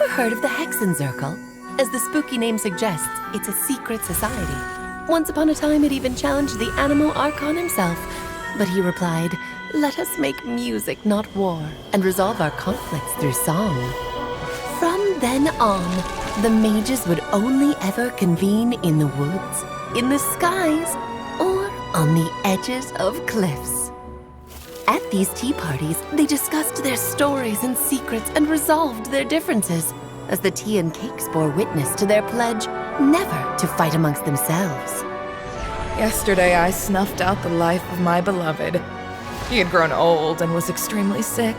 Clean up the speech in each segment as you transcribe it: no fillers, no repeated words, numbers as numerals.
ever heard of the Hexenzirkel? As the spooky name suggests, it's a secret society. Once upon a time, it even challenged the Anemo Archon himself. But he replied, "Let us make music, not war, and resolve our conflicts through song." From then on, the mages would only ever convene in the woods, in the skies, or on the edges of cliffs. At these tea parties, they discussed their stories and secrets and resolved their differences, as the tea and cakes bore witness to their pledge never to fight amongst themselves. Yesterday I snuffed out the life of my beloved. He had grown old and was extremely sick.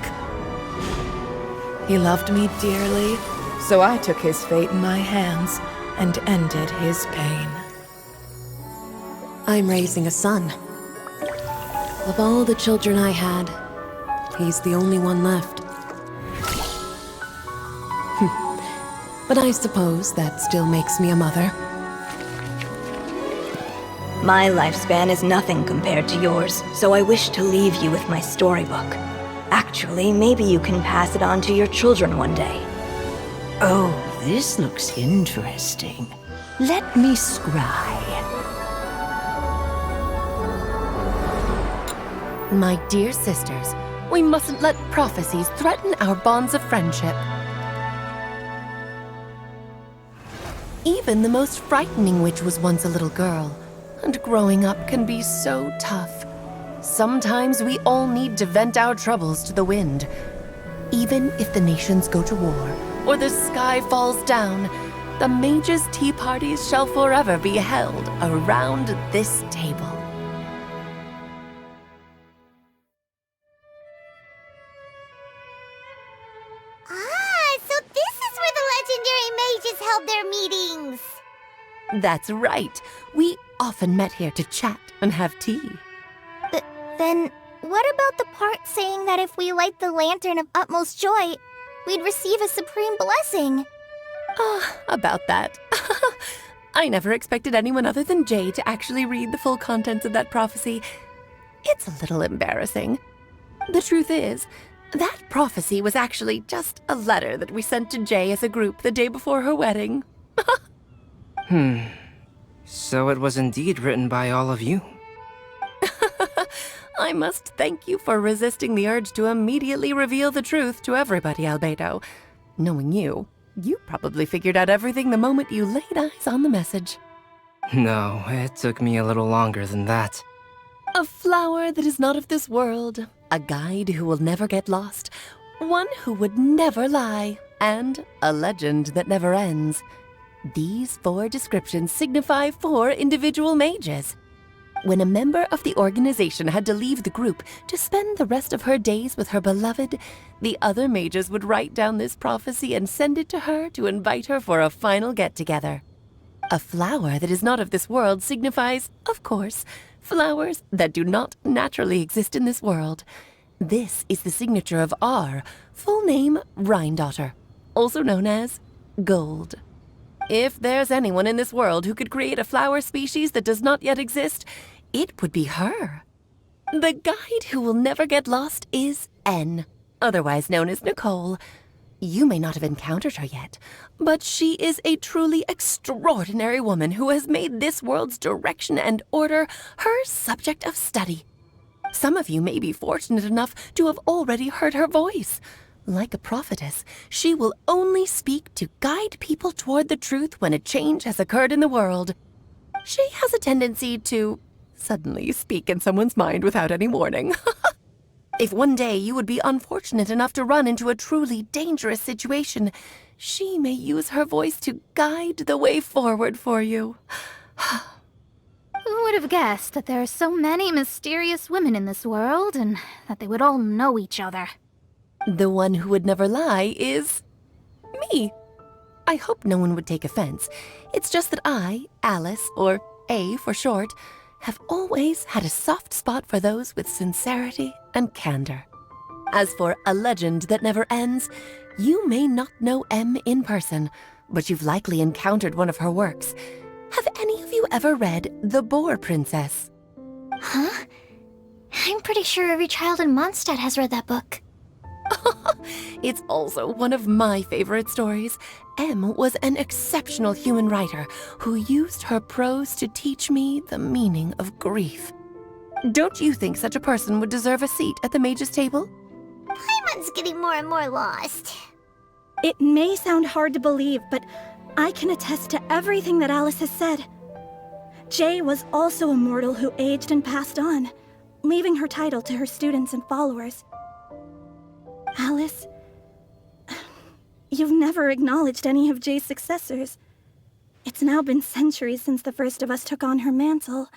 He loved me dearly, so I took his fate in my hands and ended his pain. I'm raising a son. Of all the children I had, he's the only one left. But I suppose that still makes me a mother. My lifespan is nothing compared to yours, so I wish to leave you with my storybook. Actually, maybe you can pass it on to your children one day. Oh, this looks interesting. Let me scry. My dear sisters, we mustn't let prophecies threaten our bonds of friendship. Even the most frightening witch was once a little girl, and growing up can be so tough. Sometimes we all need to vent our troubles to the wind. Even if the nations go to war, or the sky falls down, the mages' tea parties shall forever be held around this table. So this is where the legendary mages held their meetings! That's right. We often met here to chat and have tea. Then, what about the part saying that if we light the lantern of utmost joy, we'd receive a supreme blessing? About that. I never expected anyone other than Jay to actually read the full contents of that prophecy. It's a little embarrassing. The truth is, that prophecy was actually just a letter that we sent to Jay as a group the day before her wedding. So it was indeed written by all of you. I must thank you for resisting the urge to immediately reveal the truth to everybody, Albedo. Knowing you, you probably figured out everything the moment you laid eyes on the message. No, it took me a little longer than that. A flower that is not of this world, a guide who will never get lost, one who would never lie, and a legend that never ends. These 4 descriptions signify 4 individual mages. When a member of the organization had to leave the group to spend the rest of her days with her beloved, the other mages would write down this prophecy and send it to her to invite her for a final get-together. A flower that is not of this world signifies, of course, flowers that do not naturally exist in this world. This is the signature of our full name, Rhindaughter, also known as Gold. If there's anyone in this world who could create a flower species that does not yet exist, it would be her. The guide who will never get lost is N, otherwise known as Nicole. You may not have encountered her yet, but she is a truly extraordinary woman who has made this world's direction and order her subject of study. Some of you may be fortunate enough to have already heard her voice. Like a prophetess, she will only speak to guide people toward the truth when a change has occurred in the world. She has a tendency to suddenly speak in someone's mind without any warning. If one day you would be unfortunate enough to run into a truly dangerous situation, she may use her voice to guide the way forward for you. Who would have guessed that there are so many mysterious women in this world, and that they would all know each other? The one who would never lie is me. I hope no one would take offense. It's just that I, Alice, or A for short, have always had a soft spot for those with sincerity and candor. As for a legend that never ends, you may not know M in person, but you've likely encountered one of her works. Have any of you ever read The Boar Princess? Huh? I'm pretty sure every child in Mondstadt has read that book. It's also one of my favorite stories. Em was an exceptional human writer who used her prose to teach me the meaning of grief. Don't you think such a person would deserve a seat at the mage's table? Paimon's getting more and more lost. It may sound hard to believe, but I can attest to everything that Alice has said. Jay was also a mortal who aged and passed on, leaving her title to her students and followers. Alice, you've never acknowledged any of Jay's successors. It's now been centuries since the first of us took on her mantle.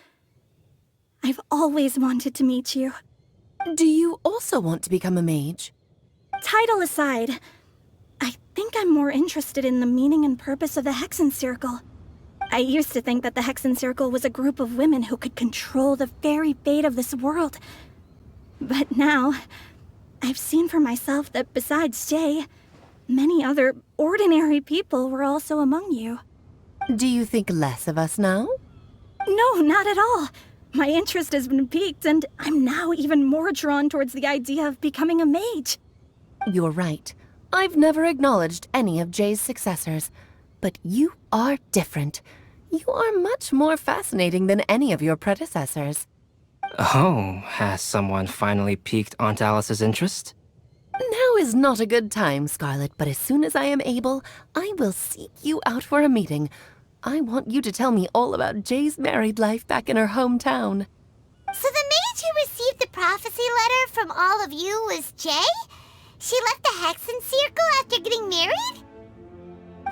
I've always wanted to meet you. Do you also want to become a mage? Title aside, I think I'm more interested in the meaning and purpose of the Hexen Circle. I used to think that the Hexen Circle was a group of women who could control the very fate of this world. But now, I've seen for myself that besides Jay, many other ordinary people were also among you. Do you think less of us now? No, not at all. My interest has been piqued, and I'm now even more drawn towards the idea of becoming a mage. You're right. I've never acknowledged any of Jay's successors. But you are different. You are much more fascinating than any of your predecessors. Oh, has someone finally piqued Aunt Alice's interest? Now is not a good time, Scarlet, but as soon as I am able, I will seek you out for a meeting. I want you to tell me all about Jay's married life back in her hometown. So the mage who received the prophecy letter from all of you was Jay? She left the Hexen Circle after getting married?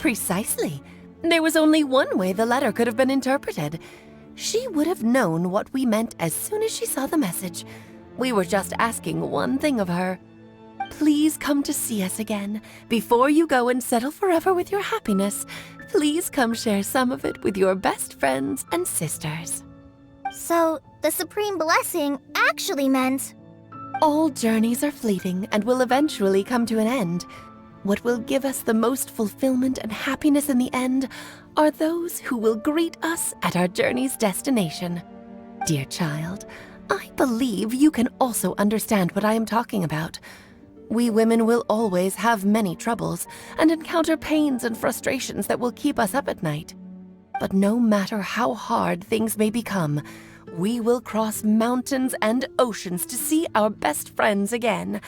Precisely. There was only one way the letter could have been interpreted. She would have known what we meant as soon as she saw the message. We were just asking one thing of her. Please come to see us again. Before you go and settle forever with your happiness, please come share some of it with your best friends and sisters. So, the Supreme Blessing actually meant... All journeys are fleeting and will eventually come to an end. What will give us the most fulfillment and happiness in the end are those who will greet us at our journey's destination. Dear child, I believe you can also understand what I am talking about. We women will always have many troubles and encounter pains and frustrations that will keep us up at night. But no matter how hard things may become, we will cross mountains and oceans to see our best friends again,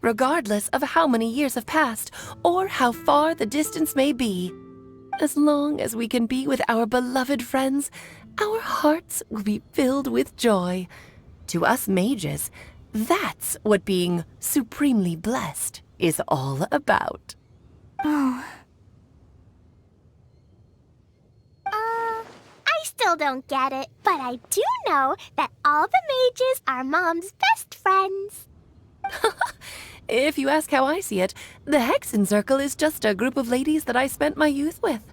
regardless of how many years have passed or how far the distance may be. As long as we can be with our beloved friends, our hearts will be filled with joy. To us mages, that's what being supremely blessed is all about. I still don't get it, but I do know that all the mages are Mom's best friends. If you ask how I see it, the Hexen Circle is just a group of ladies that I spent my youth with.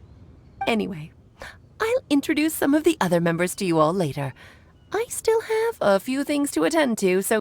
Anyway, I'll introduce some of the other members to you all later. I still have a few things to attend to, so